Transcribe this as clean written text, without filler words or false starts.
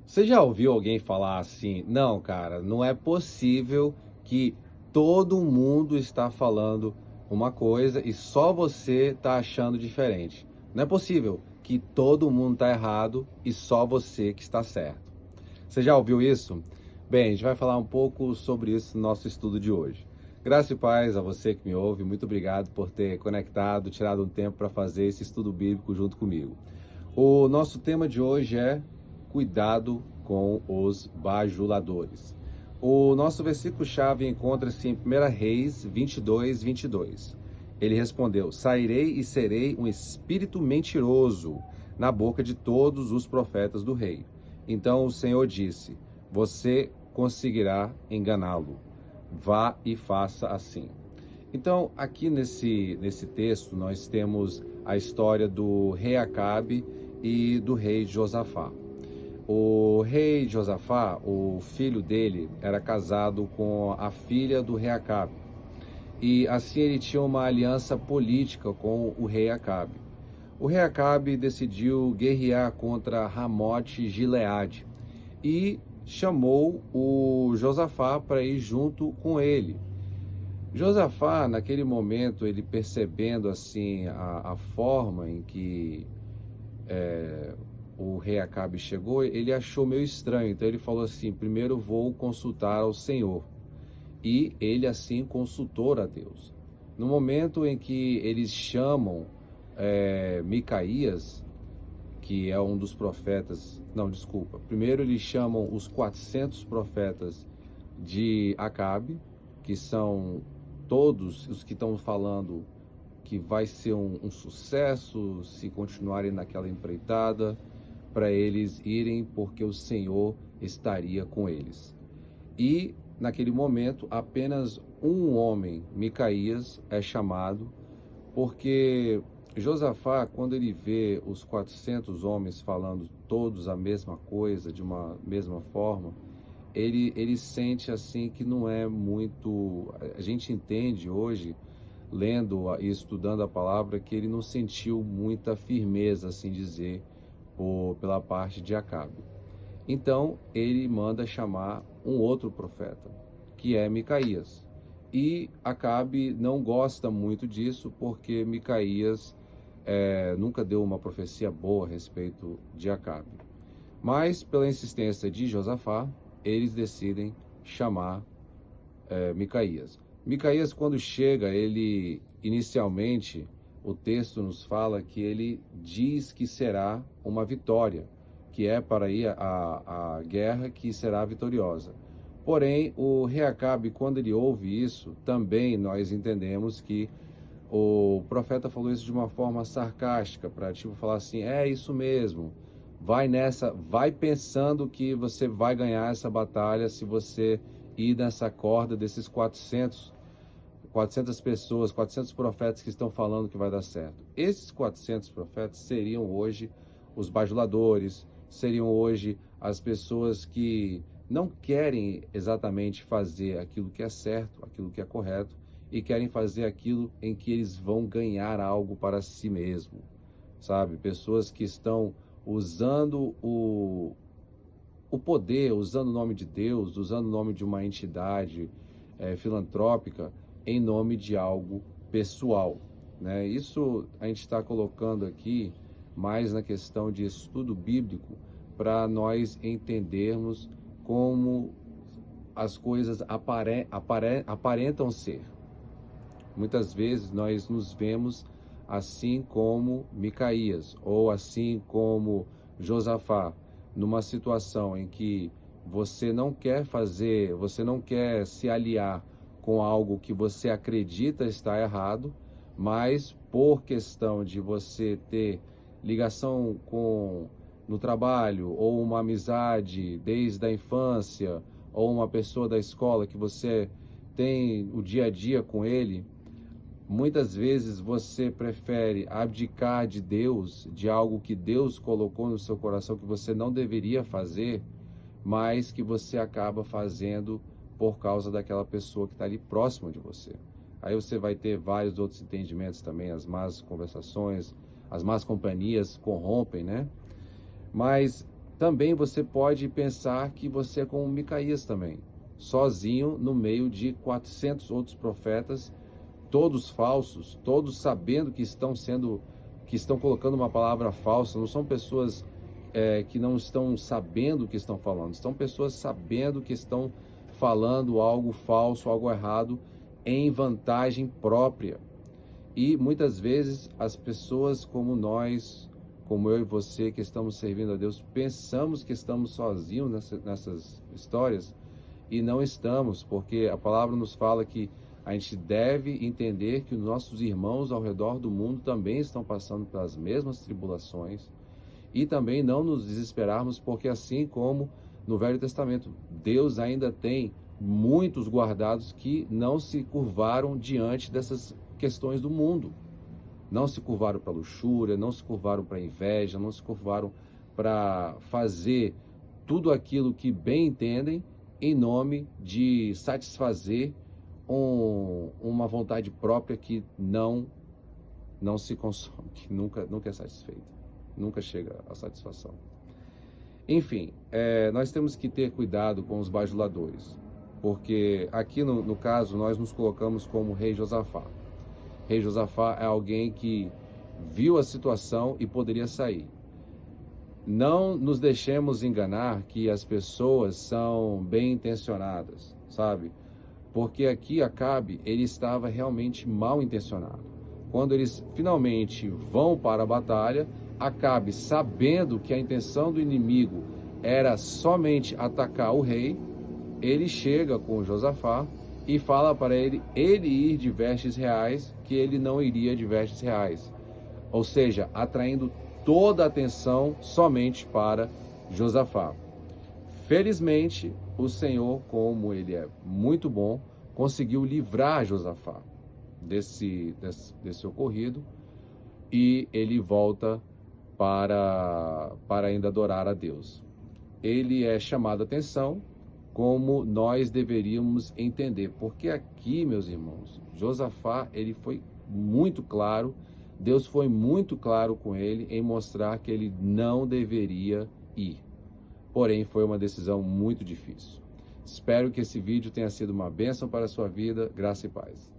Você já ouviu alguém falar assim: não, cara, não é possível que todo mundo está falando uma coisa e só você está achando diferente. Não é possível que todo mundo está errado e só você que está certo. Você já ouviu isso? Bem, a gente vai falar um pouco sobre isso no nosso estudo de hoje. Graça e paz a você que me ouve. Muito obrigado por ter conectado, tirado um tempo para fazer esse estudo bíblico junto comigo. O nosso tema de hoje é cuidado com os bajuladores. O nosso versículo-chave encontra-se em 1 Reis 22, 22. Ele respondeu: sairei e serei um espírito mentiroso na boca de todos os profetas do rei. Então o Senhor disse: você conseguirá enganá-lo. Vá e faça assim. Então, aqui nesse texto, nós temos a história do rei Acabe e do rei Josafá. O rei Josafá, o filho dele, era casado com a filha do rei Acabe. E assim ele tinha uma aliança política com o rei Acabe. O rei Acabe decidiu guerrear contra Ramote Gileade e chamou o Josafá para ir junto com ele. Josafá, naquele momento, ele percebendo assim a forma em que o rei Acabe chegou, ele achou meio estranho. Então ele falou assim: primeiro vou consultar ao Senhor. E ele assim consultou a Deus. No momento em que eles chamam Micaías, que é um dos profetas, não, desculpa, primeiro eles chamam os 400 profetas de Acabe, que são todos os que estão falando que vai ser um sucesso se continuarem naquela empreitada, para eles irem, porque o Senhor estaria com eles. E naquele momento apenas um homem, Micaías, é chamado, porque Josafá, quando ele vê os 400 homens falando todos a mesma coisa, de uma mesma forma, ele sente assim que não é muito. A gente entende hoje, lendo e estudando a palavra, que ele não sentiu muita firmeza, assim dizer, pela parte de Acabe. Então ele manda chamar um outro profeta, que é Micaías. E Acabe não gosta muito disso, porque Micaías nunca deu uma profecia boa a respeito de Acabe. Mas, pela insistência de Josafá, eles decidem chamar Micaías. Micaías, quando chega, ele inicialmente, o texto nos fala que ele diz que será uma vitória, que é para ir à guerra que será vitoriosa. Porém, o rei Acabe, quando ele ouve isso, também nós entendemos que o profeta falou isso de uma forma sarcástica, para tipo falar assim: é isso mesmo, vai nessa, vai pensando que você vai ganhar essa batalha se você ir nessa corda desses 400 pessoas, 400 profetas que estão falando que vai dar certo. Esses 400 profetas seriam hoje os bajuladores, seriam hoje as pessoas que não querem exatamente fazer aquilo que é certo, aquilo que é correto, e querem fazer aquilo em que eles vão ganhar algo para si mesmo, sabe? Pessoas que estão usando o poder, usando o nome de Deus, usando o nome de uma entidade filantrópica em nome de algo pessoal, né? Isso a gente está colocando aqui mais na questão de estudo bíblico para nós entendermos como as coisas aparentam ser. Muitas vezes nós nos vemos assim como Micaías, ou assim como Josafá, numa situação em que você não quer fazer, você não quer se aliar com algo que você acredita estar errado, mas por questão de você ter ligação com no trabalho, ou uma amizade desde a infância, ou uma pessoa da escola que você tem o dia a dia com ele, muitas vezes você prefere abdicar de Deus, de algo que Deus colocou no seu coração que você não deveria fazer, mas que você acaba fazendo por causa daquela pessoa que está ali próxima de você. Aí você vai ter vários outros entendimentos também, as más conversações, as más companhias corrompem, né? Mas Também você pode pensar que você é como Micaías também, sozinho no meio de 400 outros profetas, todos falsos, todos sabendo que estão colocando uma palavra falsa. Não são pessoas que não estão sabendo o que estão falando, são pessoas sabendo que estão falando algo falso, algo errado, em vantagem própria. E muitas vezes as pessoas como nós, como eu e você, que estamos servindo a Deus, pensamos que estamos sozinhos nessas histórias, e não estamos, porque a palavra nos fala que a gente deve entender que os nossos irmãos ao redor do mundo também estão passando pelas mesmas tribulações, e também não nos desesperarmos, porque assim como no Velho Testamento, Deus ainda tem muitos guardados que não se curvaram diante dessas questões do mundo. Não se curvaram para a luxúria, não se curvaram para a inveja, não se curvaram para fazer tudo aquilo que bem entendem em nome de satisfazer uma vontade própria que não se consome, que nunca é satisfeita, nunca chega à satisfação. Enfim, nós temos que ter cuidado com os bajuladores, porque aqui no caso nós nos colocamos como rei Josafá. Rei Josafá é alguém que viu a situação e poderia sair. Não nos deixemos enganar que as pessoas são bem intencionadas, sabe? Porque aqui Acabe, ele estava realmente mal intencionado. Quando eles finalmente vão para a batalha, Acabe, sabendo que a intenção do inimigo era somente atacar o rei, ele chega com Josafá e fala para ele ir de vestes reais, que ele não iria de vestes reais. Ou seja, atraindo toda a atenção somente para Josafá. Felizmente, o Senhor, como ele é muito bom, conseguiu livrar Josafá desse ocorrido, e ele volta para ainda adorar a Deus. Ele é chamado a atenção como nós deveríamos entender, porque aqui, meus irmãos, Josafá, ele foi muito claro, Deus foi muito claro com ele em mostrar que ele não deveria ir. Porém, foi uma decisão muito difícil. Espero que esse vídeo tenha sido uma bênção para a sua vida. Graça e paz.